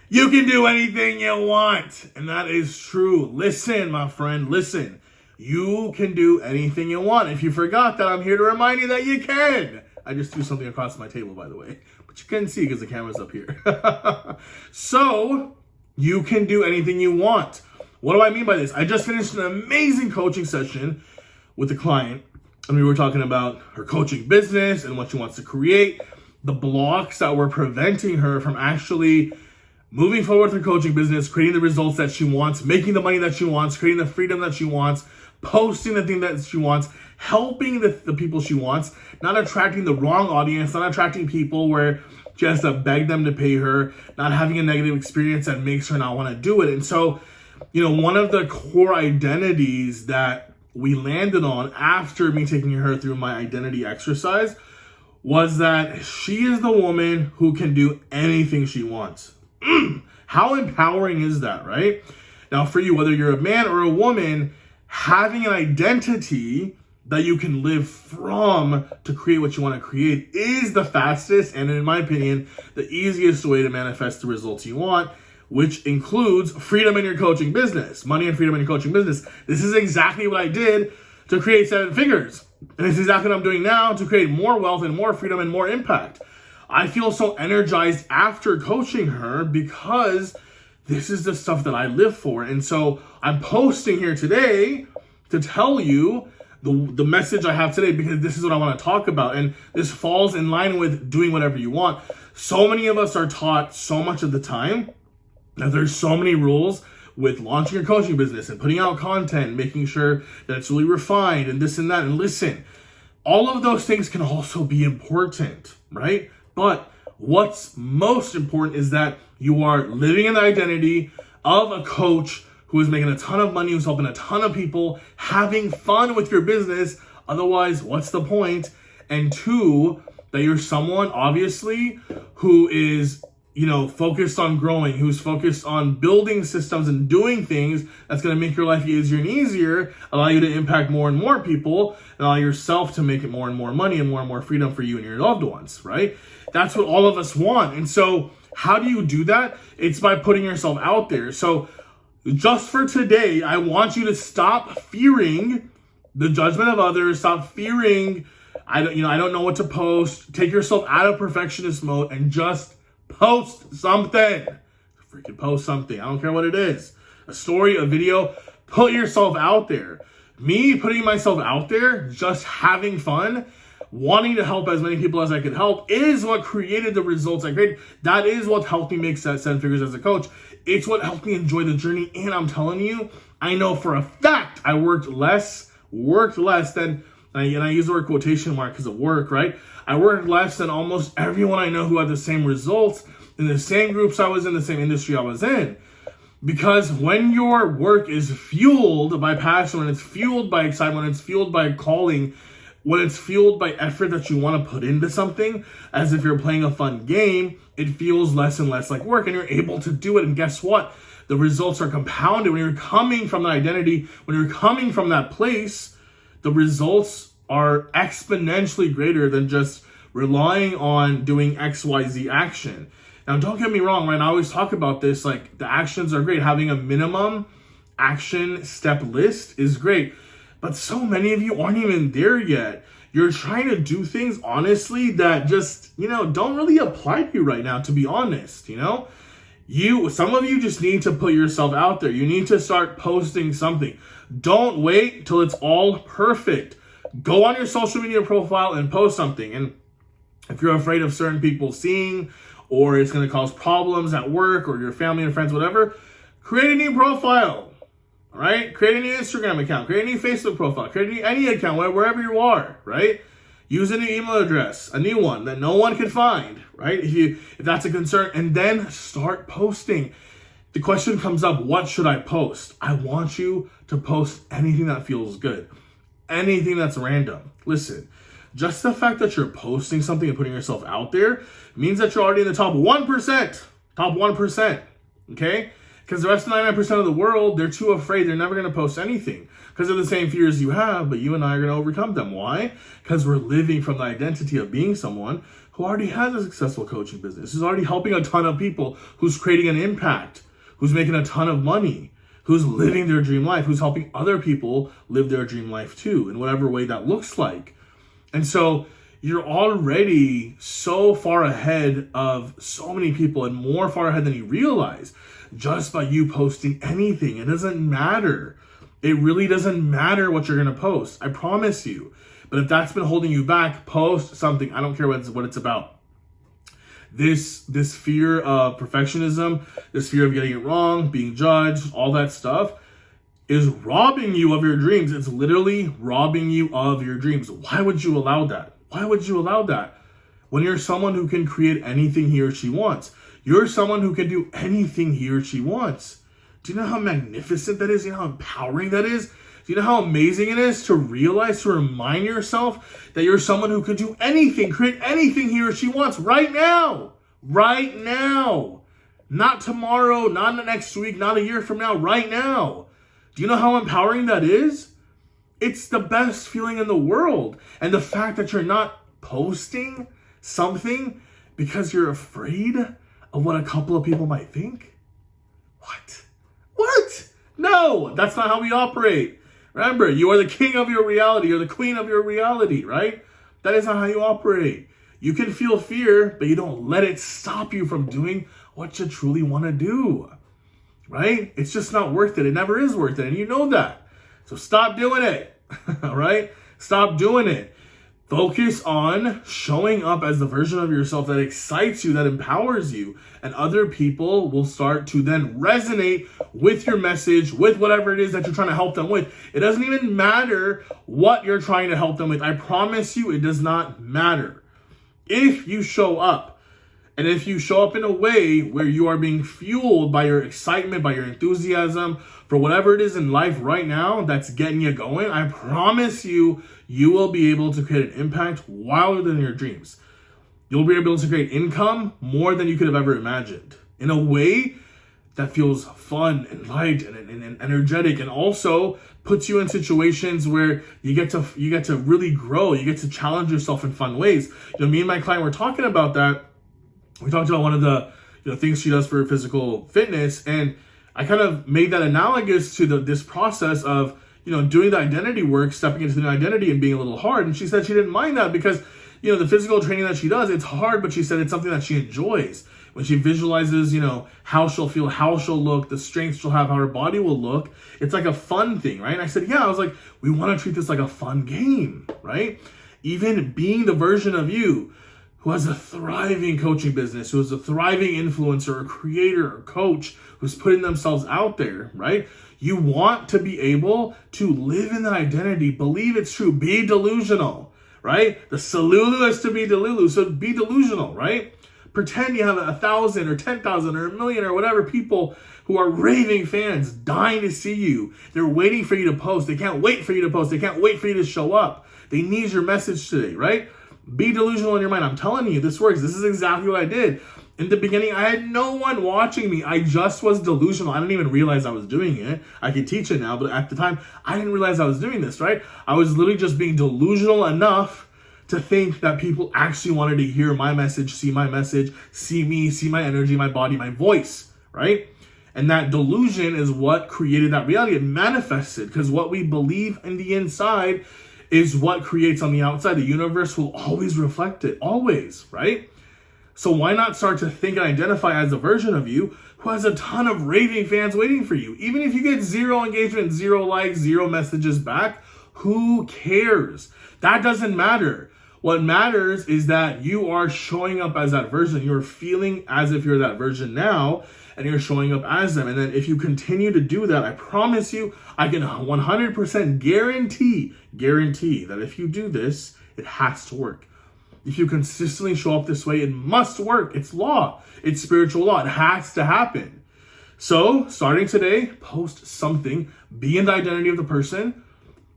You can do anything you want. And that is true. Listen, my friend, listen. You can do anything you want. If you forgot that, I'm here to remind you that you can. I just threw something across my table, by the way. But you couldn't see because the camera's up here. So, you can do anything you want. What do I mean by this? I just finished an amazing coaching session with a client. And we were talking about her coaching business and what she wants to create. The blocks that were preventing her from actually moving forward with her coaching business, creating the results that she wants, making the money that she wants, creating the freedom that she wants, posting the thing that she wants, helping the people she wants, not attracting the wrong audience, not attracting people where she has to beg them to pay her, not having a negative experience that makes her not want to do it. And so, one of the core identities that we landed on after me taking her through my identity exercise was that she is the woman who can do anything she wants. How empowering is that, right? Now, for you, whether you're a man or a woman, having an identity that you can live from to create what you want to create is the fastest and, in my opinion, the easiest way to manifest the results you want, which includes freedom in your coaching business, money and freedom in your coaching business. This is exactly what I did to create 7 figures. And it's exactly what I'm doing now to create more wealth and more freedom and more impact. I feel so energized after coaching her because this is the stuff that I live for. And so I'm posting here today to tell you the message I have today because this is what I want to talk about. And this falls in line with doing whatever you want. So many of us are taught so much of the time that there's so many rules with launching your coaching business and putting out content, making sure that it's really refined and this and that. And listen, all of those things can also be important, right? But what's most important is that you are living in the identity of a coach who is making a ton of money, who's helping a ton of people, having fun with your business. Otherwise, what's the point? And 2, that you're someone, obviously, who is focused on growing, who's focused on building systems and doing things that's going to make your life easier and easier, allow you to impact more and more people, and allow yourself to make it more and more money and more freedom for you and your loved ones, right? That's what all of us want. And so how do you do that? It's by putting yourself out there. So just for today, I want you to stop fearing the judgment of others, stop fearing, I don't know what to post, take yourself out of perfectionist mode and just post something. Freaking post something. I don't care what it is. A story, a video. Put yourself out there. Me putting myself out there, just having fun, wanting to help as many people as I could help is what created the results I created. That is what helped me make 7 figures as a coach. It's what helped me enjoy the journey. And I'm telling you, I know for a fact I worked less than, and I use the word quotation mark because of work, right? I worked less than almost everyone I know who had the same results in the same groups I was in, the same industry I was in. Because when your work is fueled by passion, when it's fueled by excitement, when it's fueled by calling, when it's fueled by effort that you want to put into something, as if you're playing a fun game, it feels less and less like work and you're able to do it. And guess what? The results are compounded. When you're coming from that identity, when you're coming from that place, the results are exponentially greater than just relying on doing XYZ action. Now, don't get me wrong, right? I always talk about this, like the actions are great. Having a minimum action step list is great. But so many of you aren't even there yet. You're trying to do things, honestly, that just, don't really apply to you right now, to be honest, Some of you just need to put yourself out there. You need to start posting something. Don't wait till it's all perfect. Go on your social media profile and post something. And if you're afraid of certain people seeing, or it's going to cause problems at work or your family and friends, whatever, create a new profile, all right? Create a new Instagram account, create a new Facebook profile, create any account, wherever you are, right? Use a new email address, a new one that no one can find, right? If that's a concern, and then start posting. The question comes up, what should I post? I want you to post anything that feels good. Anything that's random. Listen, just the fact that you're posting something and putting yourself out there means that you're already in the top 1%. Top 1%. Okay? Because the rest of 99% of the world, they're too afraid. They're never going to post anything because of the same fears you have, but you and I are going to overcome them. Why? Because we're living from the identity of being someone who already has a successful coaching business, who's already helping a ton of people, who's creating an impact, who's making a ton of money, who's living their dream life, who's helping other people live their dream life too, in whatever way that looks like. And so you're already so far ahead of so many people, and more far ahead than you realize, just by you posting anything. It doesn't matter. It really doesn't matter what you're going to post. I promise you. But if that's been holding you back, post something. I don't care what it's about. This fear of perfectionism, this fear of getting it wrong, being judged, all that stuff is robbing you of your dreams. It's literally robbing you of your dreams. Why would you allow that? Why would you allow that? When you're someone who can create anything he or she wants. You're someone who can do anything he or she wants. Do you know how magnificent that is? Do you know how empowering that is? Do you know how amazing it is to realize, to remind yourself that you're someone who could do anything, create anything he or she wants right now? Right now. Not tomorrow, not the next week, not a year from now, right now. Do you know how empowering that is? It's the best feeling in the world. And the fact that you're not posting something because you're afraid of what a couple of people might think? What? No, that's not how we operate. Remember, you are the king of your reality. You're the queen of your reality, right? That is not how you operate. You can feel fear, but you don't let it stop you from doing what you truly want to do, right? It's just not worth it. It never is worth it, and you know that. So stop doing it, all right? Stop doing it. Focus on showing up as the version of yourself that excites you, that empowers you, and other people will start to then resonate with your message, with whatever it is that you're trying to help them with. It doesn't even matter what you're trying to help them with. I promise you, it does not matter. If you show up, and if you show up in a way where you are being fueled by your excitement, by your enthusiasm, for whatever it is in life right now that's getting you going, I promise you, you will be able to create an impact wilder than your dreams. You'll be able to create income more than you could have ever imagined in a way that feels fun and light and energetic, and also puts you in situations where you get to really grow. You get to challenge yourself in fun ways. Me and my client were talking about that. We talked about one of the things she does for physical fitness, and I kind of made that analogous to this process of doing the identity work, stepping into the identity and being a little hard. And she said she didn't mind that because the physical training that she does, it's hard, but she said it's something that she enjoys. When she visualizes, how she'll feel, how she'll look, the strength she'll have, how her body will look, it's like a fun thing, right? And I said, yeah, I was like, we want to treat this like a fun game, right? Even being the version of you who has a thriving coaching business, who is a thriving influencer, or creator, or coach, who's putting themselves out there, right? You want to be able to live in that identity, believe it's true, be delusional, right? The Salulu is to be Delulu, so be delusional, right? Pretend you have 1,000 or 10,000 or 1,000,000 or whatever people who are raving fans dying to see you. They're waiting for you to post. They can't wait for you to post. They can't wait for you to show up. They need your message today, right? Be delusional in your mind. I'm telling you, this works. This is exactly what I did. In the beginning, I had no one watching me. I just was delusional. I didn't even realize I was doing it. I can teach it now, but at the time, I didn't realize I was doing this, right? I was literally just being delusional enough to think that people actually wanted to hear my message, see me, see my energy, my body, my voice, right? And that delusion is what created that reality. It manifested because what we believe in the inside is what creates on the outside. The universe will always reflect it, always, right? So why not start to think and identify as a version of you who has a ton of raving fans waiting for you? Even if you get 0 engagement, 0 likes, 0 messages back, who cares? That doesn't matter. What matters is that you are showing up as that version. You're feeling as if you're that version now, and you're showing up as them. And then if you continue to do that, I promise you, I can 100% guarantee that if you do this, it has to work. If you consistently show up this way, it must work. It's law. It's spiritual law. It has to happen. So starting today, post something. Be in the identity of the person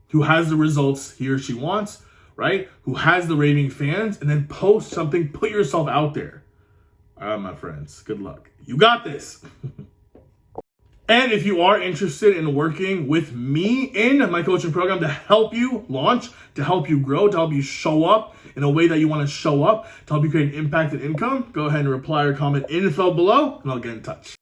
who has the results he or she wants, right? Who has the raving fans, and then post something. Put yourself out there. All right, my friends, good luck. You got this. And if you are interested in working with me in my coaching program to help you launch, to help you grow, to help you show up in a way that you want to show up to help you create an impact and income, go ahead and reply or comment info below, and I'll get in touch.